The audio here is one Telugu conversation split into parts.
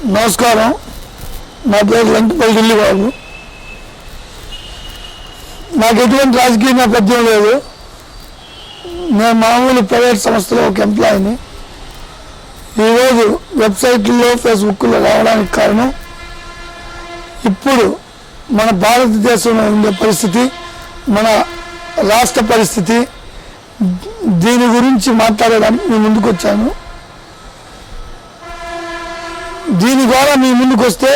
నమస్కారం. నా పేరు లంకిపల్లి ఢిల్లీ బాబు. నాకు ఎటువంటి రాజకీయ నేపథ్యం లేదు. నేను మామూలు ప్రైవేట్ సంస్థలో ఒక ఎంప్లాయీని. ఈరోజు వెబ్సైట్లో ఫేస్బుక్లో రావడానికి కారణం ఇప్పుడు మన భారతదేశంలో ఉండే పరిస్థితి, మన రాష్ట్ర పరిస్థితి, దీని గురించి మాట్లాడడానికి మీ ముందుకు వచ్చాను. దీని ద్వారా మీ ముందుకు వస్తే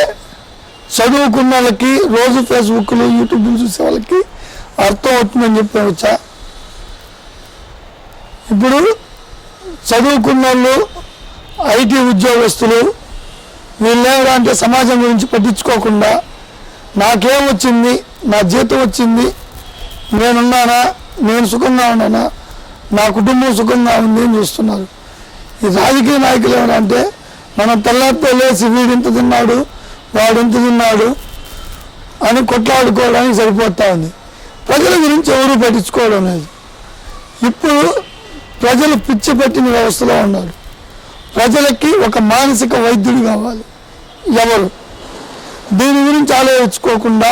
చదువుకున్న వాళ్ళకి, రోజు ఫేస్బుక్లు యూట్యూబ్లు చూసే వాళ్ళకి అర్థం అవుతుందని చెప్పి వచ్చా. ఇప్పుడు చదువుకున్న వాళ్ళు, ఐటీ ఉద్యోగస్తులు, వీళ్ళేమంటే సమాజం గురించి పట్టించుకోకుండా నాకేం వచ్చింది, నా జీతం వచ్చింది, నేనున్నానా, నేను సుఖంగా ఉన్నానా, నా కుటుంబం సుఖంగా ఉంది అని చూస్తున్నారు. ఈ రాజకీయ నాయకులు ఏమంటే మనం తెల్లారితో లేచి వీడు ఇంత తిన్నాడు, వాడు ఇంత తిన్నాడు అని కొట్లాడుకోవడానికి సరిపోతా ఉంది. ప్రజల గురించి ఎవరు పట్టించుకోవడం లేదు. ఇప్పుడు ప్రజలు పిచ్చి పెట్టిన వ్యవస్థలో ఉన్నారు. ప్రజలకి ఒక మానసిక వైద్యుడు కావాలి. ఎవరు దీని గురించి ఆలోచించుకోకుండా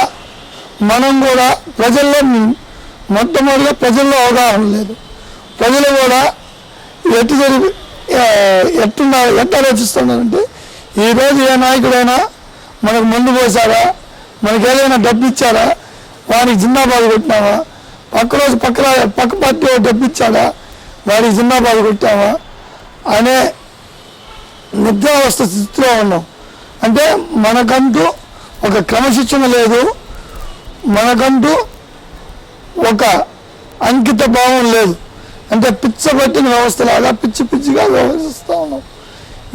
మనం కూడా ప్రజల్లో, మొట్టమొదటిగా ప్రజల్లో అవగాహన లేదు. ప్రజలు కూడా ఎట్టు ఆలోచిస్తున్నారంటే, ఈరోజు ఏ నాయకుడైనా మనకు ముందు పోసారా, మనకి ఏదైనా డబ్బు ఇచ్చారా, వారికి జిందాబాద్ కొట్టినామా, పక్క పార్టీ డబ్బు ఇచ్చాడా, వారికి జిందాబాద్ కొట్టామా అనే నిద్రావస్థ స్థితిలో ఉన్నాం. అంటే మనకంటూ ఒక క్రమశిక్షణ లేదు, మనకంటూ ఒక అంకిత భావం లేదు. అంటే పిచ్చబట్టిన వ్యవస్థలాగా పిచ్చిగా వ్యవహరిస్తూ ఉన్నాం.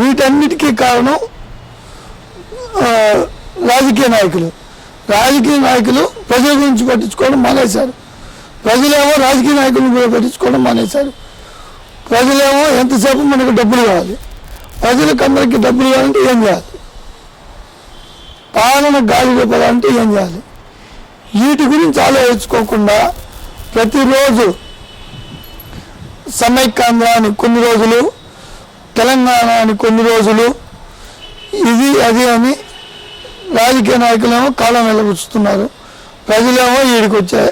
వీటన్నిటికీ కారణం రాజకీయ నాయకులు ప్రజల గురించి పట్టించుకోవడం మానేశారు. ప్రజలేమో రాజకీయ నాయకులను కూడా పట్టించుకోవడం మానేశారు. ప్రజలేమో ఎంతసేపు మనకు డబ్బులు కావాలి, ప్రజలకు అందరికీ డబ్బులు కావాలంటే ఏం చేయాలి, పాలన గాలి రేపాలంటే ఏం చేయాలి, వీటి గురించి ఆలోచించుకోకుండా ప్రతిరోజు సమైక్యాంధ్ర అని కొన్ని రోజులు, తెలంగాణ అని కొన్ని రోజులు, ఇది అది అని రాజకీయ నాయకులేమో కాలం నిలబుచ్చుతున్నారు. ప్రజలేమో వీడికి వచ్చే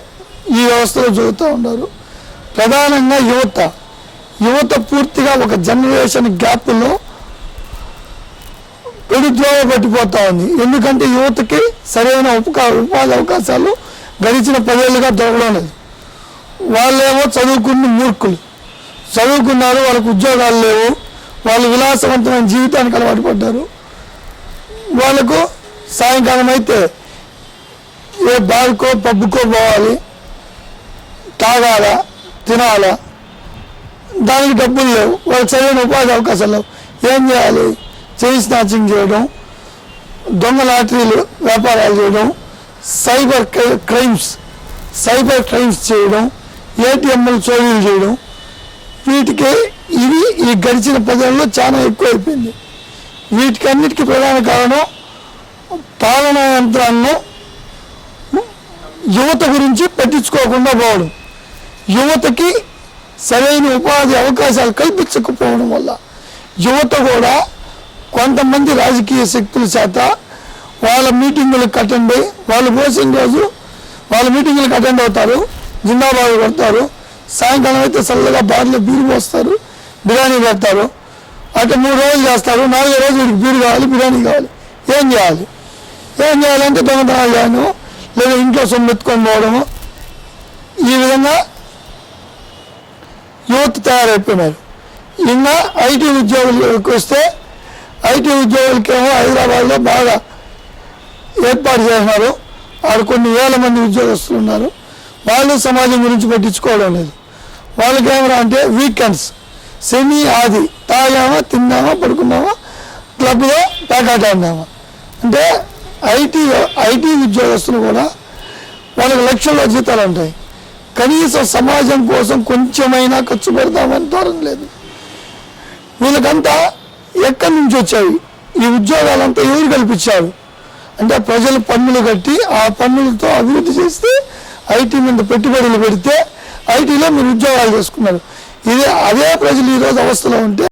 ఈ వ్యవస్థలో చూస్తూ ఉన్నారు. ప్రధానంగా యువత పూర్తిగా ఒక జనరేషన్ గ్యాప్లో పెడుద్రోవ పట్టిపోతూ ఉంది. ఎందుకంటే యువతకి సరైన ఉపాధి అవకాశాలు గడిచిన 10 ఏళ్ళుగా దొరకడం లేదు. వాళ్ళేమో చదువుకున్న మూర్ఖులు, చదువుకున్నారు, వాళ్ళకు ఉద్యోగాలు లేవు, వాళ్ళు విలాసవంతమైన జీవితానికి అలవాటు పడ్డారు. వాళ్ళకు సాయంకాలం అయితే ఏ బార్కో పబ్బుకో పోవాలి, తాగాలా, తినాలా, దానికి డబ్బులు లేవు, వాళ్ళకి సరైన ఉపాధి అవకాశాలు లేవు. ఏం చేయాలి? చైన్ స్నాచింగ్ చేయడం, దొంగ లాటరీలు వ్యాపారాలు చేయడం, సైబర్ క్రైమ్స్ చేయడం, ఏటీఎంలు చోరీలు చేయడం, వీటికి ఇవి ఈ గడిచిన 10 ఏళ్ళలో చాలా ఎక్కువైపోయింది. వీటికన్నిటికీ ప్రధాన కారణం పాలనా యంత్రాంగం యువత గురించి పట్టించుకోకుండా పోవడం, యువతకి సరైన ఉపాధి అవకాశాలు కల్పించకపోవడం వల్ల యువత కూడా కొంతమంది రాజకీయ శక్తుల చేత వాళ్ళ మీటింగులకు అటెండ్ అయ్యి, వాళ్ళు పోసిన రోజు వాళ్ళ మీటింగులకు అటెండ్ అవుతారు, జిందాబాద్ కొడతారు, సాయంకాలం అయితే చల్లగా బార్లో బీరు పోస్తారు, బిర్యానీ పెడతారు. అంటే 3 రోజులు చేస్తారు, 4వ రోజు వీడికి బీరు కావాలి, బిర్యానీ కావాలి. ఏం చేయాలంటే దొంగతనాలు చేయను, లేదా ఇంట్లో సొమ్మెత్తుకొని పోవడము. ఈ విధంగా యువత తయారైపోయినారు. ఇంకా ఐటీ ఉద్యోగులకు వస్తే, ఐటీ ఉద్యోగులకేమో హైదరాబాద్లో బాగా ఏర్పాటు చేసినారు. ఆడ కొన్ని వేల మంది ఉద్యోగస్తులు ఉన్నారు. వాళ్ళు సమాజం గురించి పట్టించుకోవడం లేదు. వాళ్ళకేమరా అంటే వీకెండ్స్, శని ఆది తాగామా, తిన్నామా, పడుకున్నామా, క్లబ్లో ప్యాకాట ఆడినామా. అంటే ఐటీ ఉద్యోగస్తులు కూడా వాళ్ళకి లక్షల్లో జీతాలు ఉంటాయి. కనీసం సమాజం కోసం కొంచెమైనా ఖర్చు పెడతామని ధోరణి లేదు. వీళ్ళకంతా ఎక్కడి నుంచి వచ్చాయి ఈ ఉద్యోగాలంతా? ఎవరు కల్పించారు అంటే ప్రజలు పన్నులు కట్టి ఆ పన్నులతో అభివృద్ధి చేస్తే, ఐటీ మీద పెట్టుబడులు పెడితే ఐటీలో మీరు ఉద్యోగాలు చేసుకున్నారు. అదే ప్రజలు ఈరోజు అవస్థలో ఉంటే